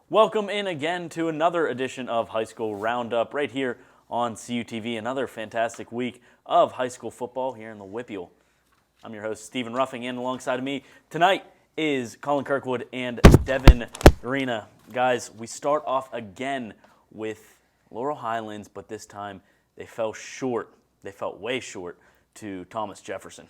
Welcome in again to another edition of High School Roundup right here on CUTV. Another fantastic week of high school football here in the Whippeal. I'm your host, Stephen Ruffing, and alongside of me tonight is Colin Kirkwood and Devin Arena. Guys, we start off again with Laurel Highlands, but this time they fell short. They fell way short to Thomas Jefferson.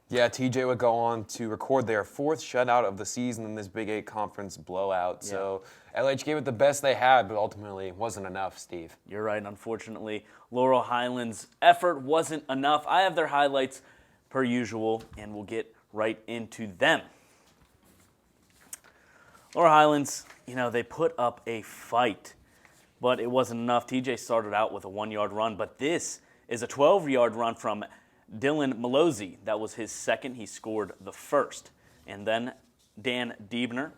Yeah, TJ would go on to record their fourth shutout of the season in this Big 8 conference blowout. Yeah. So LH gave it the best they had, but ultimately it wasn't enough, Steve. You're right. Unfortunately, Laurel Highlands' effort wasn't enough. I have their highlights per usual, and we'll get right into them. Laurel Highlands, they put up a fight, but it wasn't enough. TJ started out with a 1-yard run, but this is a 12-yard run from Dylan Malozzi. That was his second. He scored the first. And then Dan Diebner,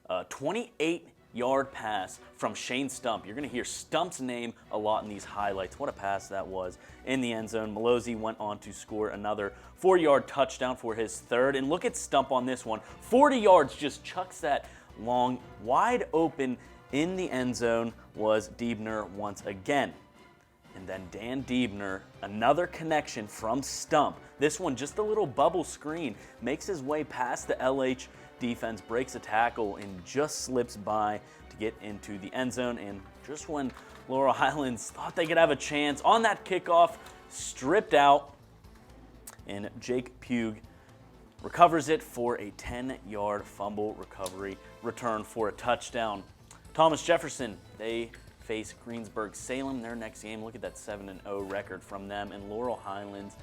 a 28-yard pass from Shane Stump. You're going to hear Stump's name a lot in these highlights. What a pass that was in the end zone. Malozzi went on to score another 4-yard touchdown for his third. And look at Stump on this one. 40 yards, just chucks that long, wide open in the end zone was Diebner once again. And then Dan Diebner, another connection from Stump. This one, just a little bubble screen, makes his way past the LH defense, breaks a tackle, and just slips by to get into the end zone. And just when Laurel Highlands thought they could have a chance on that kickoff, stripped out, and Jake Pugh recovers it for a 10-yard fumble recovery return for a touchdown. Thomas Jefferson, they face Greensburg-Salem their next game. Look at that 7-0 record from them. And Laurel Highlands,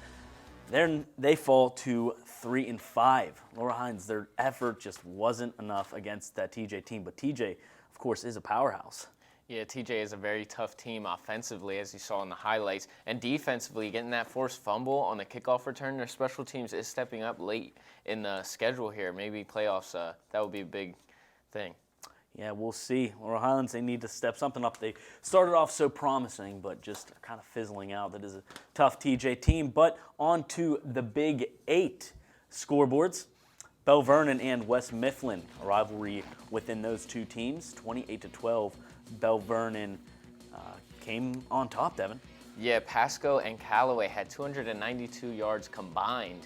they fall to 3-5. Laurel Highlands, their effort just wasn't enough against that TJ team. But TJ, of course, is a powerhouse. Yeah, TJ is a very tough team offensively, as you saw in the highlights. And defensively, getting that forced fumble on the kickoff return, their special teams is stepping up late in the schedule here. Maybe playoffs, that would be a big thing. Yeah, we'll see. Laurel Highlands, they need to step something up. They started off so promising, but just are kind of fizzling out. That is a tough TJ team. But on to the Big 8 scoreboards. Belle Vernon and West Mifflin, a rivalry within those two teams. 28-12, Belle Vernon came on top, Devin. Yeah, Pasco and Callaway had 292 yards combined.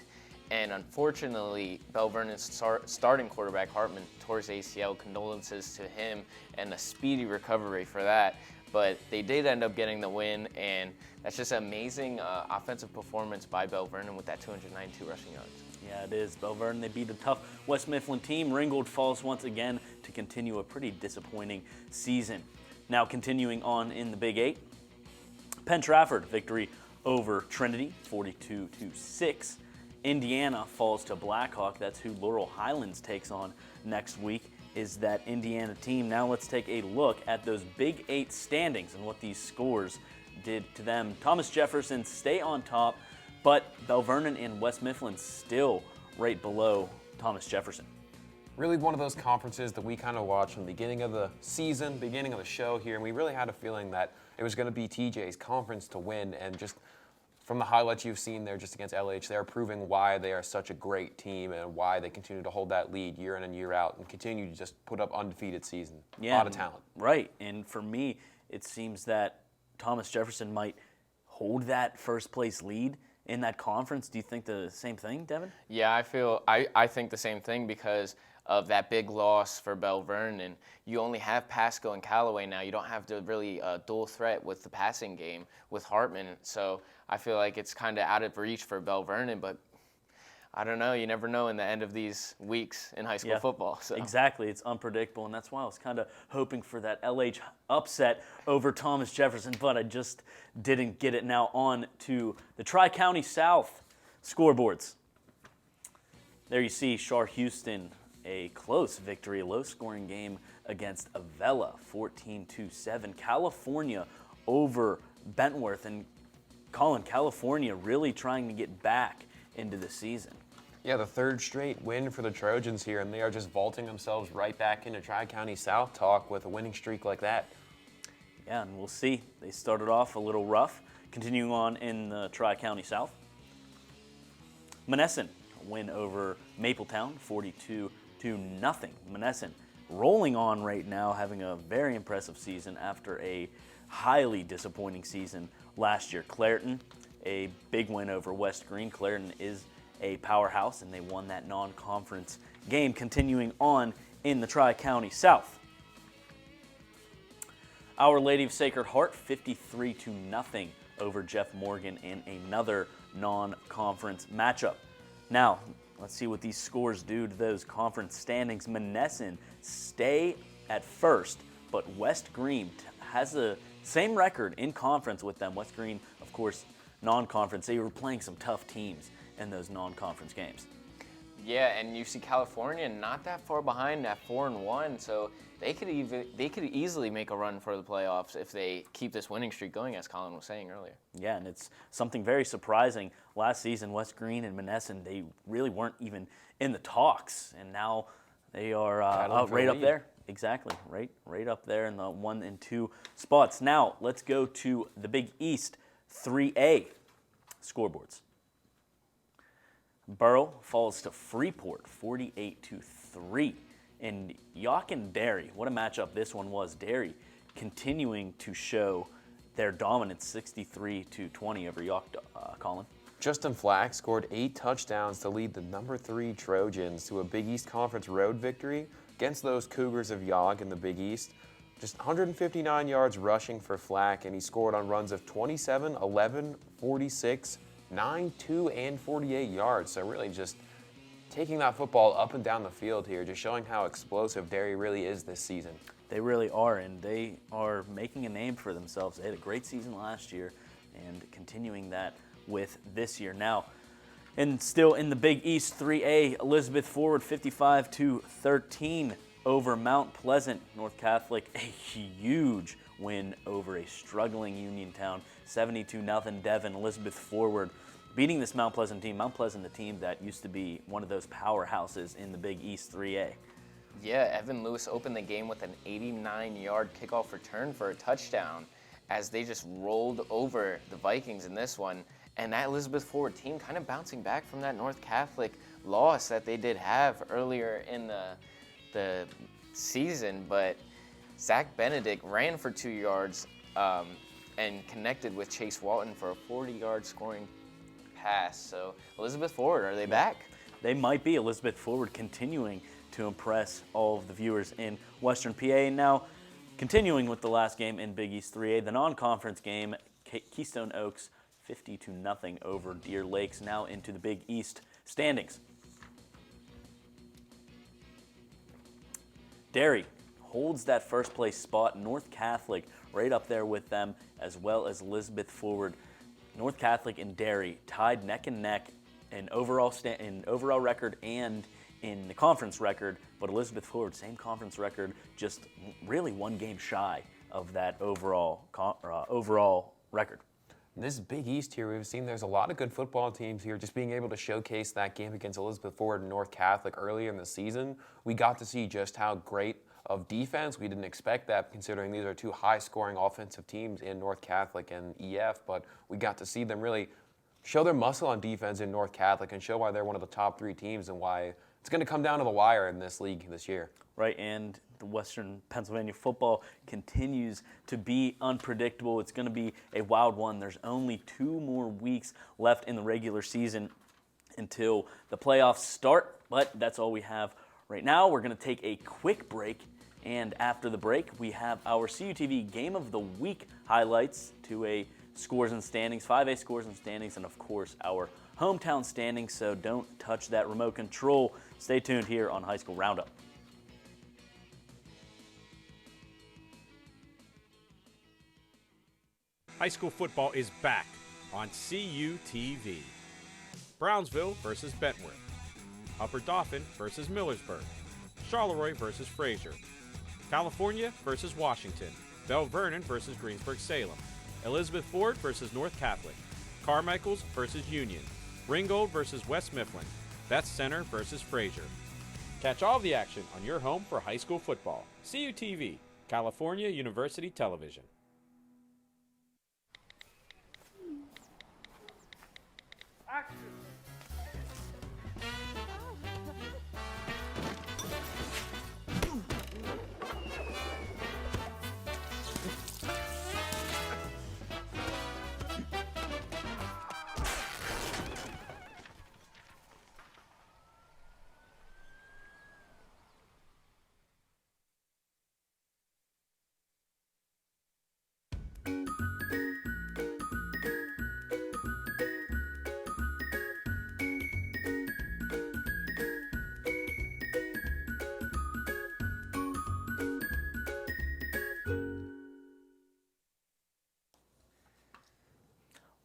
And unfortunately, Belle Vernon's starting quarterback, Hartman, tore his ACL. Condolences to him and a speedy recovery for that. But they did end up getting the win, and that's just an amazing offensive performance by Belle Vernon with that 292 rushing yards. Yeah, it is. Belle Vernon, they beat a tough West Mifflin team. Ringgold falls once again to continue a pretty disappointing season. Now continuing on in the Big 8, PENN-TRAFFORD victory over Trinity, 42-6. Indiana falls to Blackhawk. That's who Laurel Highlands takes on next week, is that Indiana team. Now let's take a look at those Big 8 standings and what these scores did to them. Thomas Jefferson stay on top, but Belle Vernon and West Mifflin still right below Thomas Jefferson. Really one of those conferences that we kind of watched from the beginning of the season, beginning of the show here, and we really had a feeling that it was going to be TJ's conference to win, and just from the highlights you've seen there just against LH, they're proving why they are such a great team and why they continue to hold that lead year in and year out and continue to just put up undefeated season. Yeah, a lot of talent. Right, and for me, it seems that Thomas Jefferson might hold that first place lead in that conference. Do you think the same thing, Devin? Yeah, I think the same thing because of that big loss for Belle Vernon. You only have Pasco and Callaway now. You don't have the really dual threat with the passing game with Hartman. So I feel like it's kind of out of reach for Belle Vernon, but I don't know. You never know in the end of these weeks in high school football. So. Exactly. It's unpredictable, and that's why I was kind of hoping for that LH upset over Thomas Jefferson, but I just didn't get it. Now on to the Tri-County South scoreboards. There you see Char Houston, a close victory, a low-scoring game against Avella, 14-7. California over Bentworth, and Colin, California really trying to get back into the season. Yeah, the third straight win for the Trojans here, and they are just vaulting themselves right back into Tri-County South talk with a winning streak like that. Yeah, and we'll see. They started off a little rough. Continuing on in the Tri-County South. Monessen win over MAPLETOWN, 42-0. Monessen rolling on right now, having a very impressive season after a highly disappointing season last year. Clairton, a big win over West Green. Clairton is a powerhouse, and they won that non-conference game, continuing on in the Tri-County South. Our Lady of Sacred Heart, 53-0 over Jeff Morgan in another non-conference matchup. Now, let's see what these scores do to those conference standings. Monessen stay at first, but West Green has the same record in conference with them. West Green, of course, non-conference. They were playing some tough teams in those non-conference games. Yeah, and you see California not that far behind at 4-1, so they could easily make a run for the playoffs if they keep this winning streak going, as Colin was saying earlier. Yeah, and it's something very surprising. Last season, West Green and Monessen, they really weren't even in the talks, and now they are right up there. Exactly, right up there in the 1 and 2 spots. Now, let's go to the Big East 3A scoreboards. Burrell falls to Freeport, 48-3. And Yawk and Derry, what a matchup this one was. Derry continuing to show their dominance, 63-20 over Yawk, Colin. Justin Flack scored 8 touchdowns to lead the number 3 Trojans to a Big East Conference road victory against those Cougars of Yawk in the Big East. Just 159 yards rushing for Flack, and he scored on runs of 27, 11, 46, 9, 2, and 48 yards. So really just taking that football up and down the field here, just showing how explosive Derry really is this season. They really are, and they are making a name for themselves. They had a great season last year and continuing that with this year. Now, and still in the Big East 3A, Elizabeth Forward 55-13 over Mount Pleasant. North Catholic, a huge win over a struggling Uniontown, 72-0 Devon. Elizabeth Forward beating this Mount Pleasant team. Mount Pleasant, the team that used to be one of those powerhouses in the Big East 3A. Yeah, Evan Lewis opened the game with an 89-yard kickoff return for a touchdown as they just rolled over the Vikings in this one. And that Elizabeth Forward team kind of bouncing back from that North Catholic loss that they did have earlier in the season. But Zach Benedict ran for 2 yards and connected with Chase Walton for a 40-yard scoring pass. So Elizabeth Forward, are they back? They might be. Elizabeth Forward continuing to impress all of the viewers in Western PA. Now, continuing with the last game in Big East 3A, the non-conference game, Keystone Oaks 50-0 over Deer Lakes. Now into the Big East standings. Derry holds that first place spot. North Catholic right up there with them, as well as Elizabeth Forward. North Catholic and Derry tied neck and neck in overall record and in the conference record, but Elizabeth Forward, same conference record, just really one game shy of that overall record. In this Big East here, we've seen there's a lot of good football teams here. Just being able to showcase that game against Elizabeth Forward and North Catholic earlier in the season, we got to see just how great of defense. We didn't expect that considering these are two high-scoring offensive teams in North Catholic and EF, but we got to see them really show their muscle on defense in North Catholic and show why they're one of the top 3 teams and why it's going to come down to the wire in this league this year. Right, and the Western Pennsylvania football continues to be unpredictable. It's going to be a wild one. There's only 2 more weeks left in the regular season until the playoffs start, but that's all we have right now. We're going to take a quick break, and after the break, we have our CUTV Game of the Week highlights, 2A scores and standings, 5A scores and standings, and of course our hometown standings, so don't touch that remote control. Stay tuned here on High School Roundup. High school football is back on CUTV. Brownsville versus Bentworth. Upper Dauphin versus Millersburg. Charleroi versus Frazier. California versus Washington. Belle Vernon versus Greensburg-Salem. Elizabeth Ford versus North Catholic. Carmichaels versus Union. Ringgold versus West Mifflin. Beth Center versus Frazier. Catch all the action on your home for high school football. CUTV, California University Television.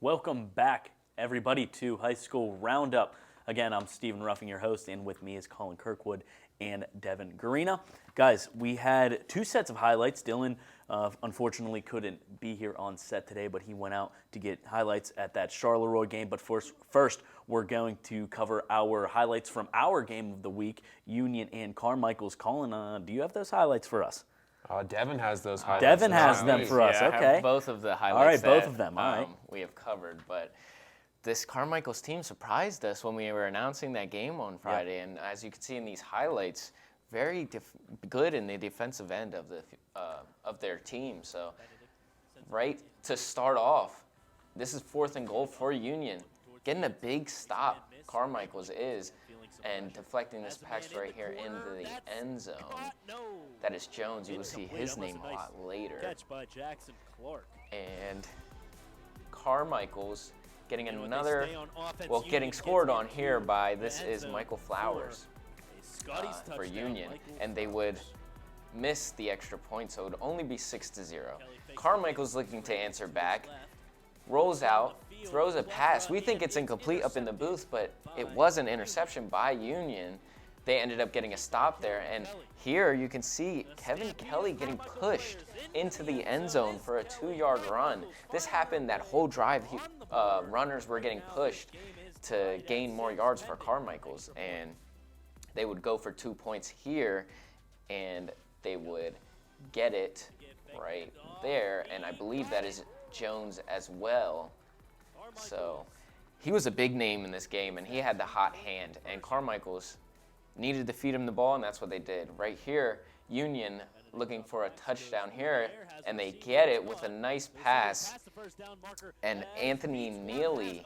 Welcome back, everybody, to High School Roundup. Again, I'm Stephen Ruffing, your host, and with me is Colin Kirkwood and Devin Garina. Guys, we had 2 sets of highlights. Dylan, unfortunately, couldn't be here on set today, but he went out to get highlights at that Charleroi game. But first, we're going to cover our highlights from our game of the week, Union and Carmichael's. Colin, do you have those highlights for us? Devin has those highlights. Devin has them for us, I have okay. both of the highlights. All right, both that, of them, all right. We have covered, but this Carmichael's team surprised us when we were announcing that game on Friday, and as you can see in these highlights, very good in the defensive end of their team. So, right to start off, this is 4th and goal for Union. Getting a big stop, Carmichael's is, and deflecting this pass right here into the end zone. That is Jones. You will see his name a lot later. And Carmichael's getting another, well, getting scored on here by, this is Michael Flowers for Union, and they would miss the extra point, so it would only be 6-0. Carmichael's looking to answer back, rolls out, throws a pass. We think it's incomplete up in the booth, but it was an interception by Union. They ended up getting a stop there, and here you can see Kevin Kelly getting pushed into the end zone for a 2-yard run. This happened that whole drive. Runners were getting pushed to gain more yards for Carmichael's, and they would go for 2 points here, and they would get it right there, and I believe that is Jones as well. So he was a big name in this game, and he had the hot hand, and Carmichael's needed to feed him the ball, and that's what they did. Right here, Union looking for a touchdown here, and they get it with a nice pass, and Anthony Neely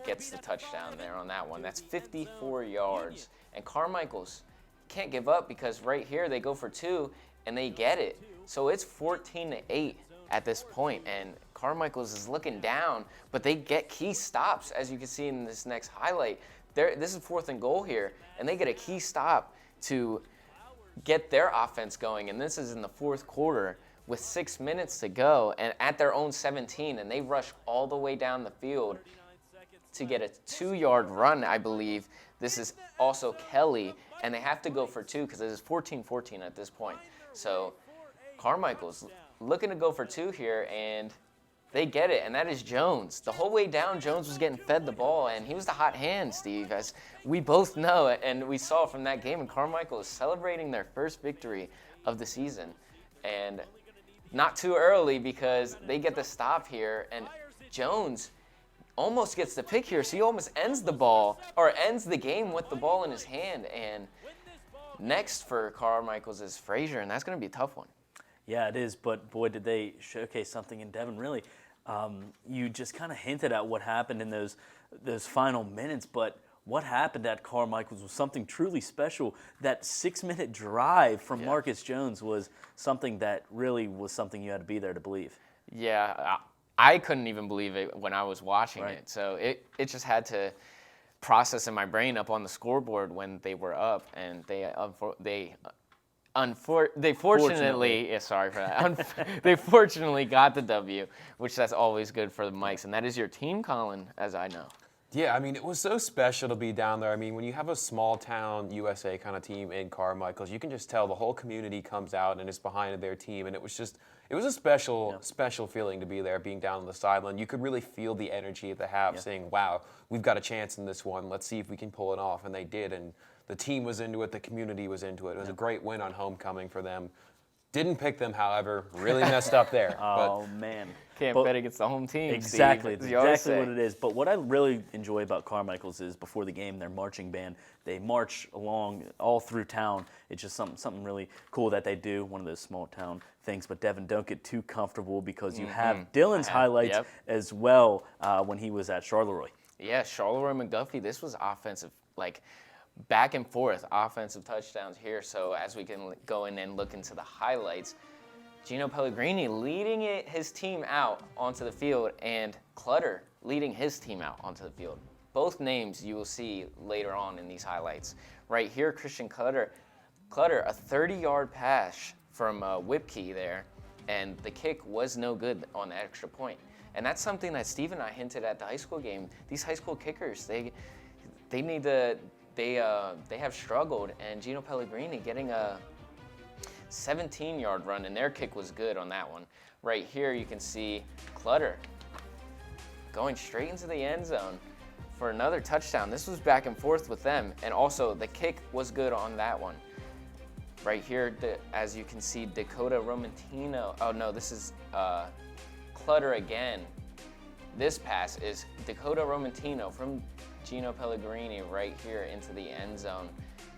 gets the touchdown there on that one. That's 54 yards, and Carmichael's can't give up because right here they go for 2, and they get it. So it's 14-8 at this point, and Carmichael's is looking down, but they get key stops, as you can see in this next highlight. This is 4th and goal here, and they get a key stop to get their offense going, and this is in the 4th quarter with 6 minutes to go, and at their own 17, and they rush all the way down the field to get a 2-yard run, I believe. This is also Kelly, and they have to go for 2 because it is 14-14 at this point. So Carmichael's looking to go for 2 here, and they get it, and that is Jones. The whole way down, Jones was getting fed the ball, and he was the hot hand, Steve, as we both know, and we saw from that game, and Carmichael is celebrating their first victory of the season. And not too early because they get the stop here, and Jones almost gets the pick here, so he almost ends the ball, or ends the game with the ball in his hand. And next for Carmichael's is Frazier, and that's going to be a tough one. Yeah, it is, but boy, did they showcase something in Devin, really. You just kind of hinted at what happened in those final minutes, but what happened at Carmichael's was something truly special. That 6-minute drive from Marcus Jones was something that really was something you had to be there to believe. Yeah, I couldn't even believe it when I was watching it, so it just had to process in my brain up on the scoreboard when they were up, and they fortunately, yeah, sorry for that. They fortunately got the W, which that's always good for the Mikes, and that is your team, Colin, as I know. Yeah, I mean, it was so special to be down there. I mean, when you have a small town USA kind of team in Carmichael's, you can just tell the whole community comes out and is behind their team, and it was a special feeling to be there, being down on the sideline. You could really feel the energy they have, saying, wow, we've got a chance in this one. Let's see if we can pull it off, and they did, and the team was into it, the community was into it. It was a great win on homecoming for them. Didn't pick them, however, really messed up there. Oh, man. Can't bet against the home team, Exactly. Steve, That's exactly what it is. But what I really enjoy about Carmichael's is before the game, their marching band, they march along all through town. It's just something really cool that they do, one of those small town things. But Devin, don't get too comfortable because you have Dylan's highlights as well when he was at Charleroi. Yeah, Charleroi McGuffey, this was offensive, like back and forth offensive touchdowns here. So as we can go in and look into the highlights, Gino Pellegrini leading his team out onto the field, and Clutter leading his team out onto the field. Both names you will see later on in these highlights. Right here, Christian Clutter, a 30-yard pass from Whipkey there, and the kick was no good on the extra point. And that's something that Steve and I hinted at the high school game. These high school kickers, they need to, they have struggled, and Gino Pellegrini getting a 17-yard run, and their kick was good on that one. Right here you can see Clutter going straight into the end zone for another touchdown. This was back and forth with them, and also the kick was good on that one. Right here, as you can see, Dakota Romantino. Oh no, this is Clutter again. This pass is Dakota Romantino from Gino Pellegrini right here into the end zone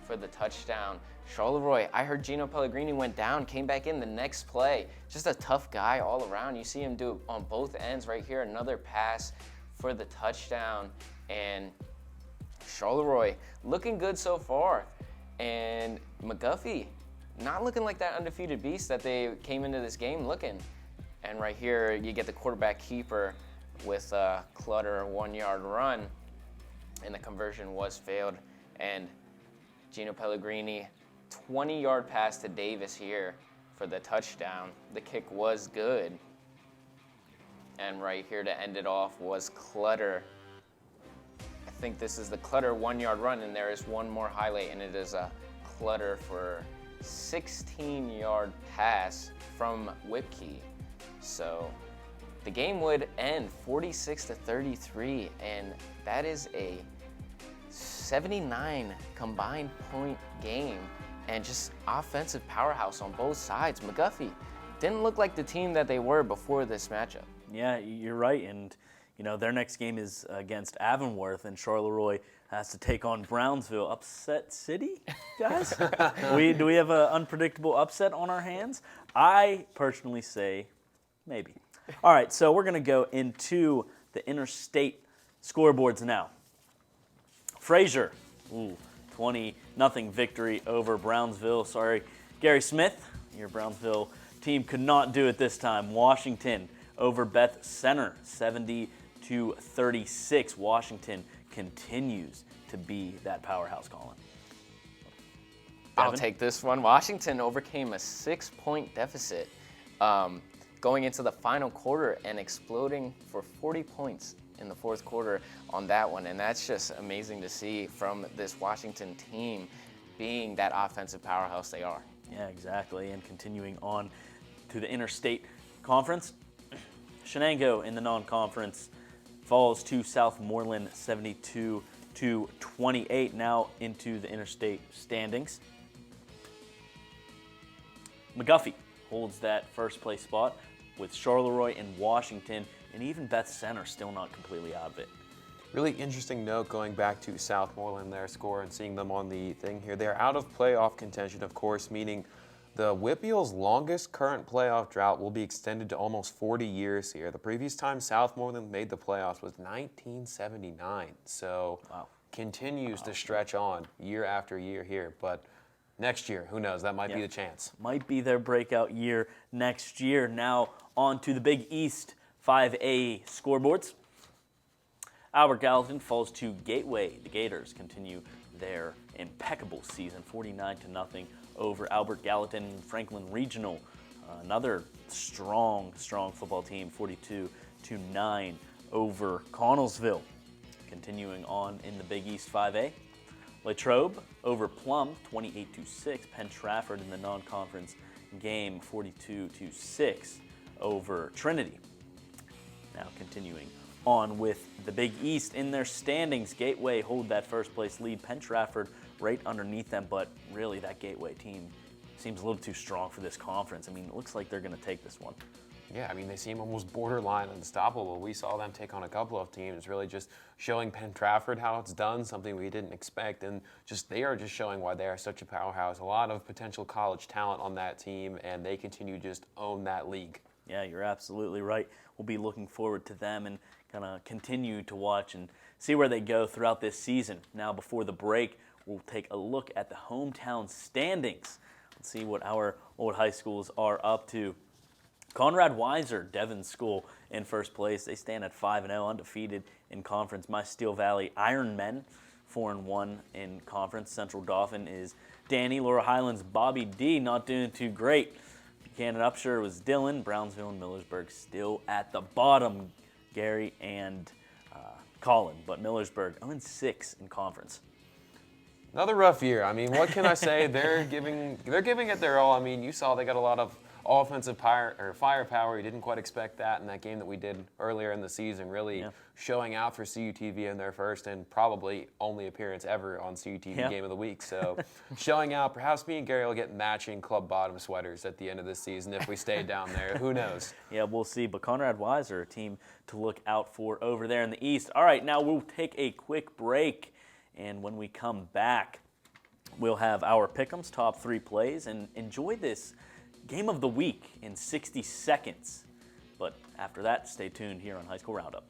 for the touchdown. Charleroi, I heard Gino Pellegrini went down, came back in the next play. Just a tough guy all around. You see him do it on both ends right here. Another pass for the touchdown. And Charleroi looking good so far. And McGuffey not looking like that undefeated beast that they came into this game looking. And right here you get the quarterback keeper with a Clutter 1-yard run. And the conversion was failed. And Gino Pellegrini, 20-yard pass to Davis here for the touchdown. The kick was good. And right here to end it off was Clutter. I think this is the Clutter 1-yard run, and there is one more highlight, and it is a Clutter for 16-yard pass from Whipkey. So the game would end 46-33, and that is a 79 combined point game and just offensive powerhouse on both sides. McGuffey didn't look like the team that they were before this matchup. Yeah, you're right. And, you know, their next game is against Avonworth, and Charleroi has to take on Brownsville. Upset city, guys? Do we have an unpredictable upset on our hands? I personally say maybe. All right, so we're going to go into the interstate scoreboards now. FRAZIER, 20-0 victory over Brownsville. Sorry, Gary Smith, your Brownsville team could not do it this time. Washington over Beth Center, 70-36. Washington continues to be that powerhouse, Colin. I'll Evan? take this one. Washington overcame a 6-point deficit going into the final quarter and exploding for 40 points in the fourth quarter on that one. And that's just amazing to see from this Washington team being that offensive powerhouse they are. Yeah, exactly. And continuing on to the interstate conference, Shenango in the non-conference falls to Southmoreland 72-28. Now into the interstate standings. McGuffey holds that first place spot with Charleroi and Washington, and even Beth Center still not completely out of it. Really interesting note going back to Southmoreland, their score, and seeing them on the thing here. They're out of playoff contention, of course, meaning the Whip Eels' longest current playoff drought will be extended to almost 40 years here. The previous time Southmoreland made the playoffs was 1979. So continues to stretch on year after year here. But next year, who knows? That might be the chance. Might be their breakout year next year. Now on to the Big East 5A scoreboards. Albert Gallatin falls to Gateway. The Gators continue their impeccable season, 49-0 over Albert Gallatin. Franklin Regional, another strong football team, 42-9 over Connellsville. Continuing on in the Big East 5A. Latrobe over Plum, 28-6. PENN-TRAFFORD in the non-conference game, 42-6 over Trinity. Now continuing on with the Big East in their standings. Gateway hold that first place lead. PENN-TRAFFORD right underneath them, but really that Gateway team seems a little too strong for this conference. I mean, it looks like they're going to take this one. Yeah, I mean, they seem almost borderline unstoppable. We saw them take on a couple of teams, really just showing PENN-TRAFFORD how it's done, something we didn't expect, and just they are just showing why they are such a powerhouse. A lot of potential college talent on that team, and they continue to just own that league. Yeah, you're absolutely right. We'll be looking forward to them and kind of continue to watch and see where they go throughout this season. Now, before the break, we'll take a look at the hometown standings. Let's see what our old high schools are up to. Conrad Weiser, Devon School, in first place. They stand at 5-0, undefeated in conference. My Steel Valley Iron Men, 4-1 in conference. Central Dauphin is Danny. Laura Highlands, Bobby D, not doing too great. Buchanan Upshur was Dylan. Brownsville and Millersburg still at the bottom. Gary and Colin. But Millersburg 0-6 in conference. Another rough year. I mean, what can I say? They're giving it their all. I mean, you saw they got a lot of offensive firepower. You didn't quite expect that in that game that we did earlier in the season, really showing out for CUTV in their first and probably only appearance ever on CUTV Game of the Week. So showing out, perhaps me and Gary will get matching club bottom sweaters at the end of this season if we stay down there. Who knows? Yeah, we'll see. But Conrad Weiser, a team to look out for over there in the East. All right, now we'll take a quick break. And when we come back, we'll have our Pick'ems top 3 plays and enjoy this Game of the Week in 60 seconds. But after that, stay tuned here on High School Roundup.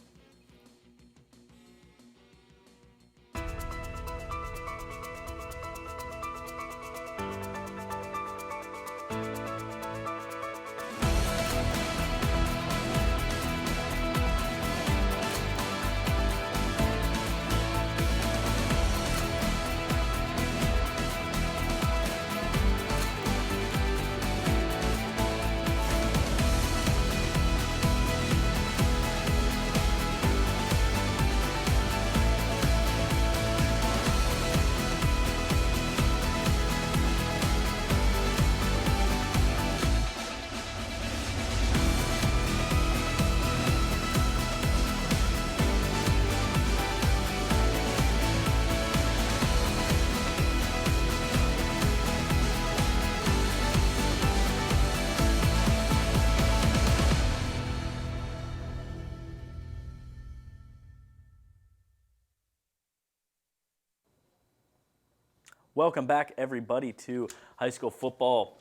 Welcome back, everybody, to high school football,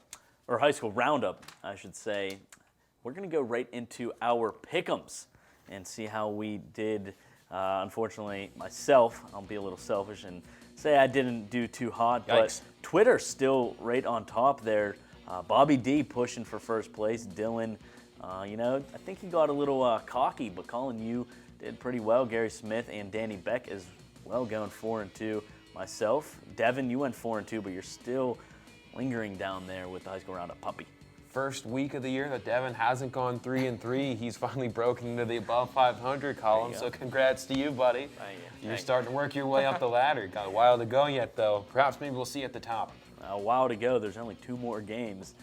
or high school roundup, I should say. We're going to go right into our pick'ems and see how we did. Unfortunately, myself, I'll be a little selfish and say I didn't do too hot, but Twitter still right on top there. Bobby D pushing for first place. Dylan, I think he got a little cocky, but Colin, you did pretty well. Gary Smith and Danny Beck as well, going 4-2. Myself, Devin, you went 4-2, but you're still lingering down there with the high school roundup puppy. First week of the year that Devin hasn't gone 3-3. He's finally broken into the above 500 column. So congrats to you, buddy. You're starting to work your way up the ladder. Got a while to go yet, though. Perhaps maybe we'll see you at the top. A while to go. There's only 2 more games,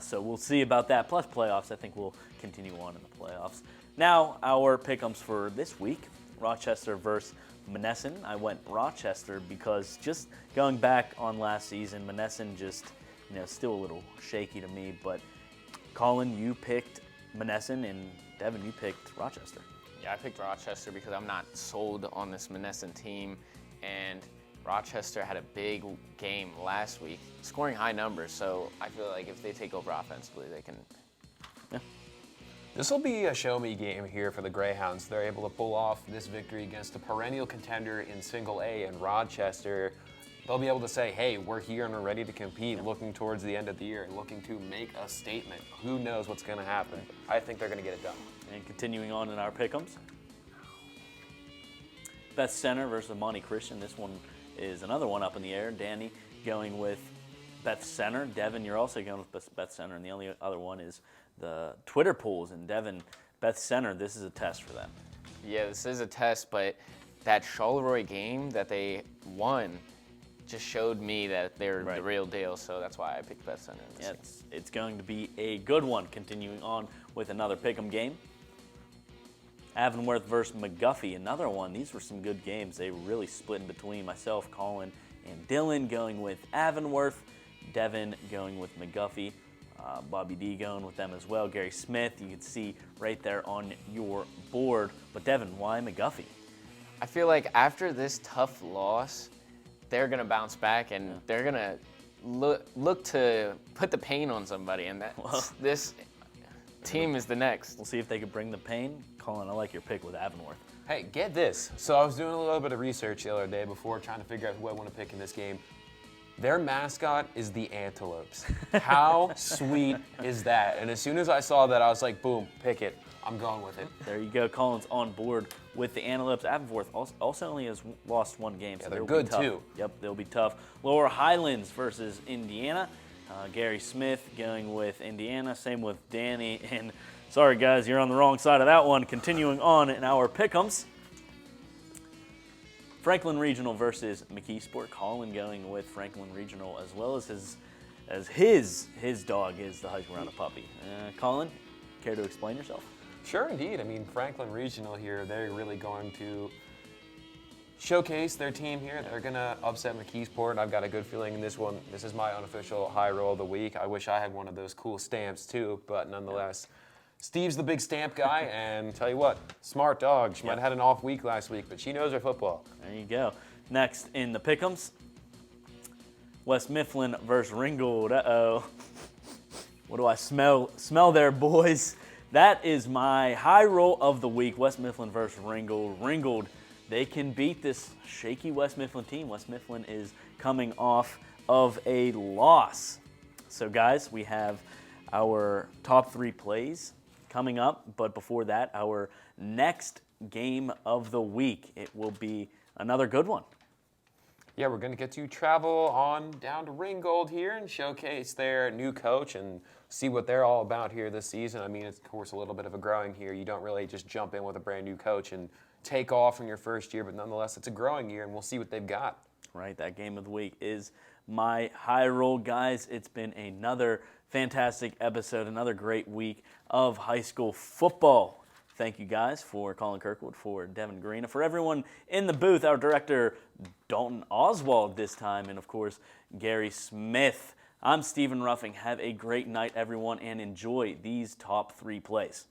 so we'll see about that. Plus playoffs. I think we'll continue on in the playoffs. Now our pick'ems for this week: Rochester versus Monessen. I went Rochester because just going back on last season, Monessen just, still a little shaky to me. But Colin, you picked Monessen, and Devin, you picked Rochester. Yeah, I picked Rochester because I'm not sold on this Monessen team, and Rochester had a big game last week, scoring high numbers. So I feel like if they take over offensively, they can. Yeah. This will be a show-me game here for the Greyhounds. They're able to pull off this victory against a perennial contender in Single A in Rochester. They'll be able to say, hey, we're here and we're ready to compete, looking towards the end of the year and looking to make a statement. Who knows what's going to happen? I think they're going to get it done. And continuing on in our pick'ems, Beth Center versus Monty Christian. This one is another one up in the air. Danny going with Beth Center. Devin, you're also going with Beth Center, and the only other one is the Twitter polls. And Devin, Beth Center, this is a test for them. Yeah, this is a test, but that CHARLEROI game that they won just showed me that they're the real deal, so that's why I picked Beth Center. Yeah, it's going to be a good one. Continuing on with another pick'em game. Avonworth versus McGuffey, another one. These were some good games. They were really split in between myself, Colin, and Dylan going with Avonworth. Devin going with McGuffey. Bobby D going with them as well. Gary Smith, you can see right there on your board. But Devin, why McGuffey? I feel like after this tough loss, they're going to bounce back and they're going to look to put the pain on somebody. And this team is the next. We'll see if they can bring the pain. Colin, I like your pick with Avonworth. Hey, get this. So I was doing a little bit of research the other day before trying to figure out who I want to pick in this game. Their mascot is the Antelopes. How sweet is that? And as soon as I saw that, I was like, boom, pick it. I'm going with it. There you go. Colin's on board with the Antelopes. Avonworth also only has lost 1 game. Yeah, so they're they'll good be tough. too. Yep, they'll be tough. Lower Highlands versus Indiana. Gary Smith going with Indiana. Same with Danny. And sorry, guys, you're on the wrong side of that one. Continuing on in our pick'ems. Franklin Regional versus McKeesport. Colin going with Franklin Regional, as well as his dog is the High School Roundp puppy. Colin, care to explain yourself? Sure, indeed. I mean, Franklin Regional here, they're really going to showcase their team here. They're going to upset McKeesport. I've got a good feeling in this one. This is my unofficial high roll of the week. I wish I had one of those cool stamps too, but nonetheless, Steve's the big stamp guy, and tell you what, smart dog. She might have had an off week last week, but she knows her football. There you go. Next in the pick'ems, West Mifflin versus Ringgold. Uh-oh. What do I smell there, boys? That is my high roll of the week, West Mifflin versus Ringgold. Ringgold, they can beat this shaky West Mifflin team. West Mifflin is coming off of a loss. So, guys, we have our top 3 plays coming up, but before that, our next game of the week. It will be another good one. Yeah, we're going to get to travel on down to Ringgold here and showcase their new coach and see what they're all about here this season. I mean, it's, of course, a little bit of a growing year. You don't really just jump in with a brand new coach and take off from your first year, but nonetheless, it's a growing year, and we'll see what they've got. Right, that game of the week is my high roll, guys. It's been another fantastic episode, another great week of high school football. Thank you, guys, for Colin Kirkwood, for Devin Green, and for everyone in the booth, our director, Dalton Oswald this time, and, of course, Gary Smith. I'm Stephen Ruffing. Have a great night, everyone, and enjoy these top 3 plays.